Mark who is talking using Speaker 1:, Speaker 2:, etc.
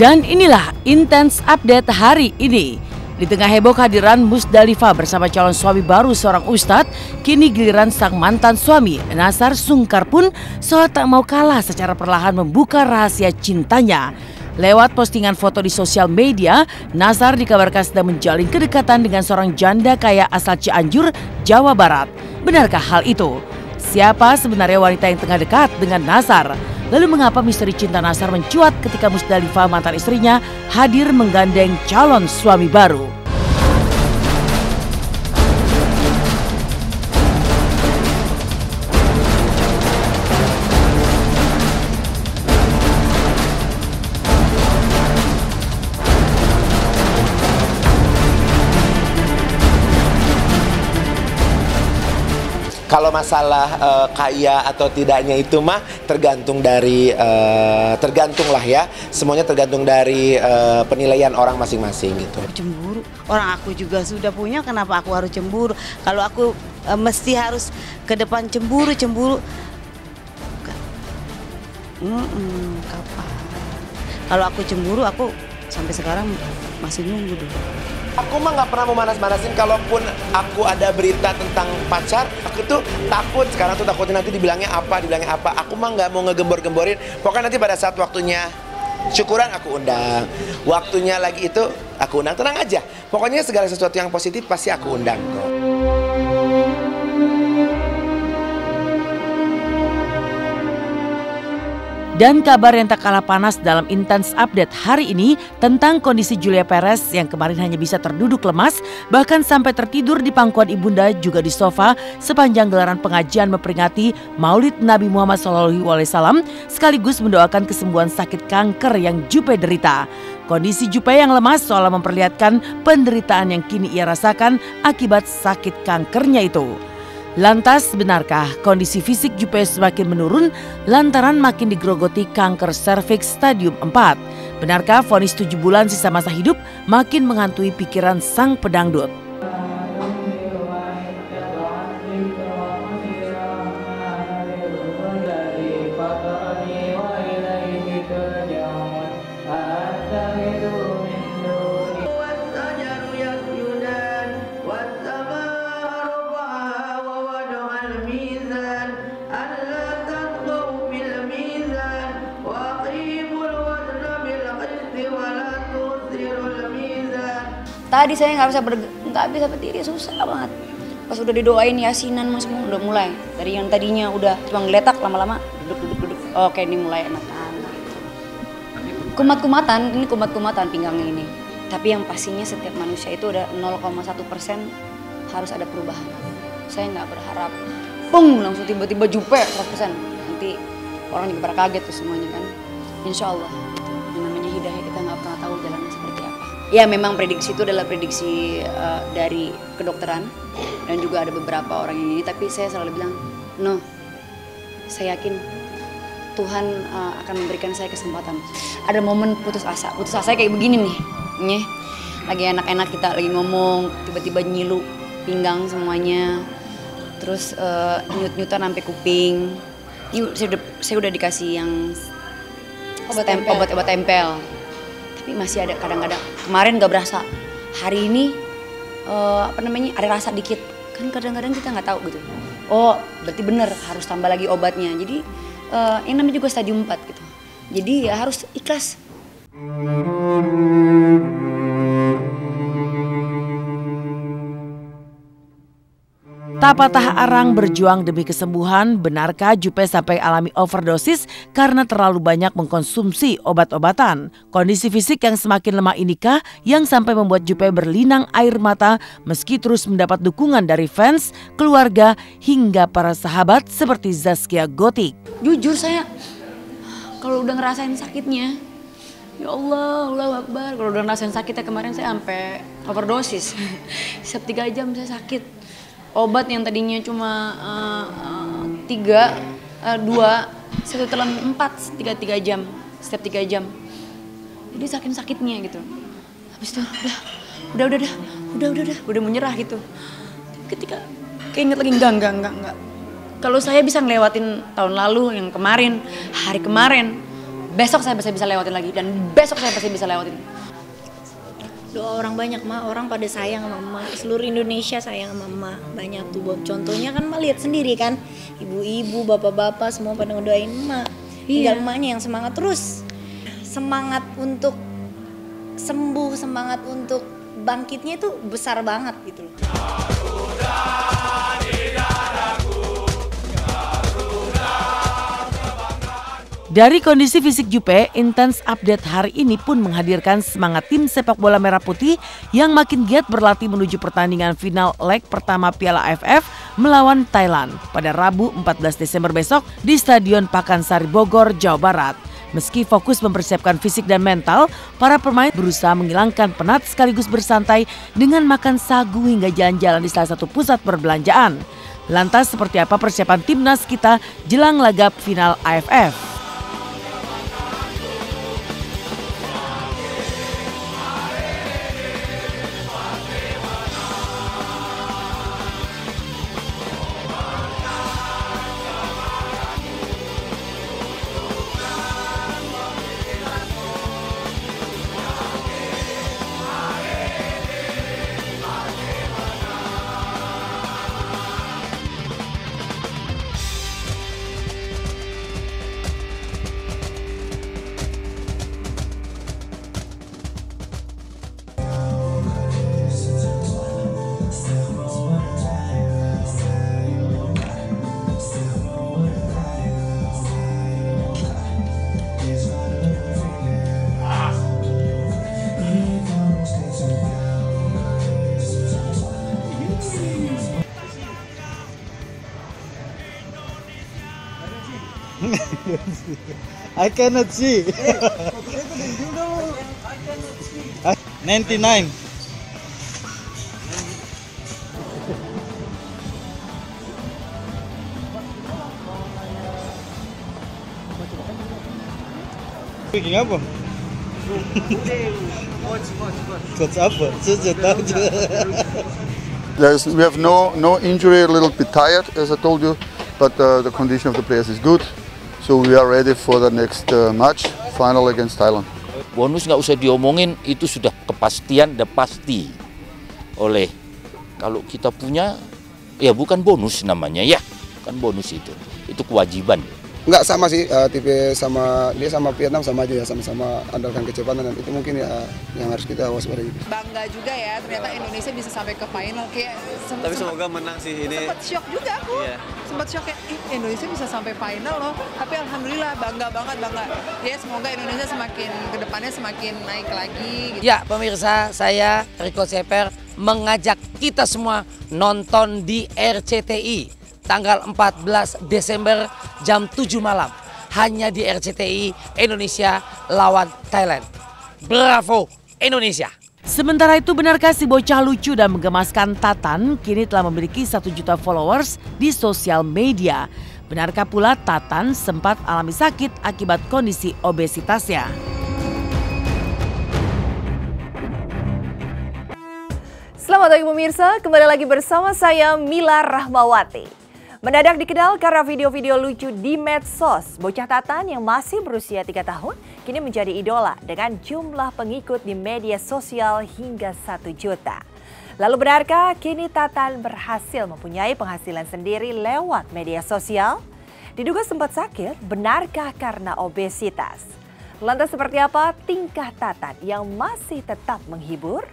Speaker 1: Dan inilah Intens Update hari ini. Di tengah heboh kehadiran Musdalifah bersama calon suami baru seorang ustadz, kini giliran sang mantan suami Nazar Sungkar pun seolah tak mau kalah secara perlahan membuka rahasia cintanya. Lewat postingan foto di sosial media, Nazar dikabarkan sedang menjalin kedekatan dengan seorang janda kaya asal Cianjur, Jawa Barat. Benarkah hal itu? Siapa sebenarnya wanita yang tengah dekat dengan Nazar? Lalu mengapa misteri cinta Nazar mencuat ketika Musdalifah mantan istrinya hadir menggandeng calon suami baru?
Speaker 2: Kalau masalah kaya atau tidaknya itu mah tergantung dari tergantunglah ya, semuanya tergantung dari penilaian orang masing-masing gitu.
Speaker 3: Cemburu, orang aku juga sudah punya, kenapa aku harus cemburu? Kalau aku mesti harus ke depan cemburu. Kapan? Kalau aku cemburu, aku sampai sekarang masih nunggu dulu.
Speaker 2: Aku mah nggak pernah mau manas-manasin, kalaupun aku ada berita tentang pacar, aku tuh takut. Sekarang tuh takutnya nanti dibilangnya apa. Aku mah nggak mau ngegembor-gemborin. Pokoknya nanti pada saat waktunya syukuran aku undang. Waktunya lagi itu aku undang, tenang aja. Pokoknya segala sesuatu yang positif pasti aku undang kok.
Speaker 1: Dan kabar yang tak kalah panas dalam Intens Update hari ini tentang kondisi Julia Perez yang kemarin hanya bisa terduduk lemas, bahkan sampai tertidur di pangkuan ibunda juga di sofa sepanjang gelaran pengajian memperingati Maulid Nabi Muhammad SAW, sekaligus mendoakan kesembuhan sakit kanker yang Jupe derita. Kondisi Jupe yang lemas seolah memperlihatkan penderitaan yang kini ia rasakan akibat sakit kankernya itu. Lantas benarkah kondisi fisik Jupe semakin menurun lantaran makin digerogoti kanker serviks stadium 4? Benarkah vonis 7 bulan sisa masa hidup makin menghantui pikiran sang pedangdut?
Speaker 4: Tadi saya nggak bisa berdiri, susah banget. Pas udah didoain yasinan mas, udah mulai. Dari yang tadinya udah cuma ngeletak, lama-lama duduk. Oke, ini mulai enak-enak. Kumat-kumatan pinggangnya ini. Tapi yang pastinya setiap manusia itu udah 0,1% harus ada perubahan. Saya nggak berharap, langsung tiba-tiba Jupe 100%. Nanti orang juga pada kaget tuh semuanya kan. Insya Allah, yang namanya hidayah kita nggak pernah tahu jalannya seperti apa. Ya memang prediksi itu adalah prediksi dari kedokteran dan juga ada beberapa orang yang ini, tapi saya selalu bilang no, saya yakin Tuhan akan memberikan saya kesempatan. Ada momen putus asa kayak begini nih, lagi enak-enak kita lagi ngomong, tiba-tiba nyilu pinggang semuanya, terus nyut-nyutan sampai kuping. Ini saya udah dikasih yang obat tempel. Tapi masih ada kadang-kadang, kemarin gak berasa, hari ini ada rasa dikit, kan kadang-kadang kita nggak tahu gitu. Oh berarti bener harus tambah lagi obatnya, jadi yang namanya juga stadium 4 gitu, jadi ya harus ikhlas.
Speaker 1: Tak patah arang berjuang demi kesembuhan, benarkah Jupe sampai alami overdosis karena terlalu banyak mengkonsumsi obat-obatan? Kondisi fisik yang semakin lemah inikah yang sampai membuat Jupe berlinang air mata meski terus mendapat dukungan dari fans, keluarga, hingga para sahabat seperti Zaskia Gotik?
Speaker 4: Jujur saya, kalau udah ngerasain sakitnya, ya Allah, Allahu Akbar. Kalau udah ngerasain sakitnya kemarin saya sampai overdosis. Setiap 3 jam saya sakit. Obat yang tadinya cuma 2, saya telan 4, 3 jam, setiap 3 jam. Jadi sakitnya gitu. Habis itu udah menyerah gitu. Ketika keinget lagi enggak. Kalau saya bisa ngelewatin tahun lalu yang kemarin, hari kemarin, besok saya bisa lewatin lagi dan besok saya pasti bisa lewatin.
Speaker 5: Doa orang banyak, Ma. Orang pada sayang sama Emak. Seluruh Indonesia sayang sama Emak. Banyak tuh, Bob. Contohnya kan Emak lihat sendiri kan. Ibu-ibu, bapak-bapak semua pada ngedoain Emak. Tinggal Emaknya yang semangat terus. Semangat untuk sembuh, semangat untuk bangkitnya itu besar banget gitu loh.
Speaker 1: Dari kondisi fisik Jupe, Intense Update hari ini pun menghadirkan semangat tim sepak bola Merah Putih yang makin giat berlatih menuju pertandingan final leg pertama Piala AFF melawan Thailand pada Rabu 14 Desember besok di Stadion Pakansari Bogor, Jawa Barat. Meski fokus mempersiapkan fisik dan mental, para pemain berusaha menghilangkan penat sekaligus bersantai dengan makan sagu hingga jalan-jalan di salah satu pusat perbelanjaan. Lantas seperti apa persiapan timnas kita jelang laga final AFF?
Speaker 6: I cannot see. 99. Bikin apa? Coach apa?
Speaker 7: We have no injury, a little bit tired, as I told you, but the condition of the players is good. So we are ready for the next match, final against Thailand.
Speaker 8: Bonus nggak usah diomongin, itu sudah kepastian, udah pasti. Oleh kalau kita punya, ya bukan bonus namanya ya, bukan bonus itu kewajiban.
Speaker 9: Enggak sama sih, tipe sama dia sama Vietnam sama aja ya, sama-sama andalkan kecepatan dan itu mungkin ya yang harus kita waspadai.
Speaker 10: Bangga juga ya, ternyata Indonesia bisa sampai ke final kayak.
Speaker 11: Tapi semoga menang sih ini.
Speaker 10: Sempat shock juga aku,
Speaker 11: iya.
Speaker 10: Sempat shock kayak Indonesia bisa sampai final loh. Tapi alhamdulillah bangga banget bangga. Ya semoga Indonesia semakin kedepannya semakin naik lagi. Gitu.
Speaker 12: Ya pemirsa, saya Rico Seper mengajak kita semua nonton di RCTI. Tanggal 14 Desember jam 7 malam. Hanya di RCTI Indonesia lawan Thailand. Bravo Indonesia!
Speaker 1: Sementara itu, benarkah si bocah lucu dan menggemaskan Tatan kini telah memiliki 1 juta followers di sosial media? Benarkah pula Tatan sempat alami sakit akibat kondisi obesitasnya?
Speaker 13: Selamat pagi pemirsa, kembali lagi bersama saya Mila Rahmawati. Mendadak dikenal karena video-video lucu di medsos, bocah Tatan yang masih berusia 3 tahun kini menjadi idola dengan jumlah pengikut di media sosial hingga 1 juta. Lalu benarkah kini Tatan berhasil mempunyai penghasilan sendiri lewat media sosial? Diduga sempat sakit, benarkah karena obesitas? Lantas seperti apa tingkah Tatan yang masih tetap menghibur?